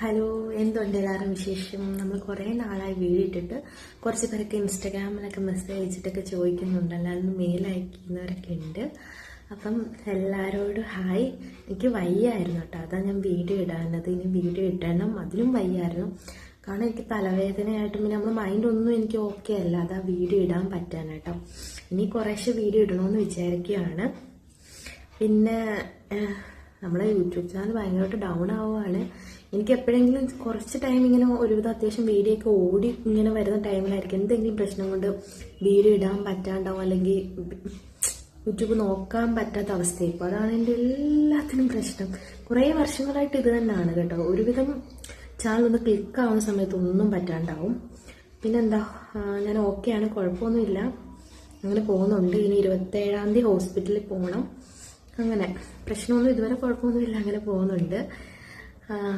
Hello, എന്തുണ്ട് എല്ലാവരും വിശേഷം? നമ്മൾ കുറേ നാളായി വീഡിയോ ഇട്ടിട്ട്. കുറച്ച് പേരൊക്കെ ഇൻസ്റ്റാഗ്രാമിലൊക്കെ മെസ്സേജ് അയച്ചിട്ടൊക്കെ ചോദിക്കുന്നുണ്ട്, അല്ലാതെ മെയിൽ അയക്കുന്നവരൊക്കെ ഉണ്ട്. അപ്പം എല്ലാവരോടും ഹായ്. എനിക്ക് വയ്യായിരുന്നു കേട്ടോ, അതാണ് ഞാൻ വീഡിയോ ഇടാനത്. ഇനി വീഡിയോ ഇടണം, അതിലും വയ്യായിരുന്നു. കാരണം എനിക്ക് തലവേദനയായിട്ടും പിന്നെ നമ്മുടെ മൈൻഡൊന്നും എനിക്ക് ഓക്കെ അല്ല, അതാ വീഡിയോ ഇടാൻ പറ്റാനായിട്ടോ. ഇനി കുറേശ്ശെ വീഡിയോ ഇടണമെന്ന് വിചാരിക്കുകയാണ്. പിന്നെ നമ്മളെ യൂട്യൂബ് ചാനൽ ഭയങ്കരമായിട്ട് ഡൗൺ ആവുകയാണ്. എനിക്ക് എപ്പോഴെങ്കിലും കുറച്ച് ടൈം ഇങ്ങനെ ഒരുവിധം അത്യാവശ്യം വീഡിയോ ഒക്കെ ഓടി ഇങ്ങനെ വരുന്ന ടൈമിലായിരിക്കും എന്തെങ്കിലും പ്രശ്നം കൊണ്ട് വീഡിയോ ഇടാൻ പറ്റാണ്ടാവും, അല്ലെങ്കിൽ യൂട്യൂബ് നോക്കാൻ പറ്റാത്ത അവസ്ഥയായി. ഇപ്പോൾ അതാണ് എൻ്റെ എല്ലാത്തിനും പ്രശ്നം. കുറേ വർഷങ്ങളായിട്ട് ഇത് തന്നെയാണ് കേട്ടോ. ഒരുവിധം ചാനൽ ഒന്ന് ക്ലിക്കാവുന്ന സമയത്ത് ഒന്നും പറ്റാണ്ടാവും. പിന്നെന്താ, ഞാൻ ഓക്കെയാണ്, കുഴപ്പമൊന്നുമില്ല, അങ്ങനെ പോകുന്നുണ്ട്. ഇനി 27-ാം തീയതി ഹോസ്പിറ്റലിൽ പോകണം. അങ്ങനെ പ്രശ്നമൊന്നും ഇതുവരെ കുഴപ്പമൊന്നുമില്ല, അങ്ങനെ പോകുന്നുണ്ട്.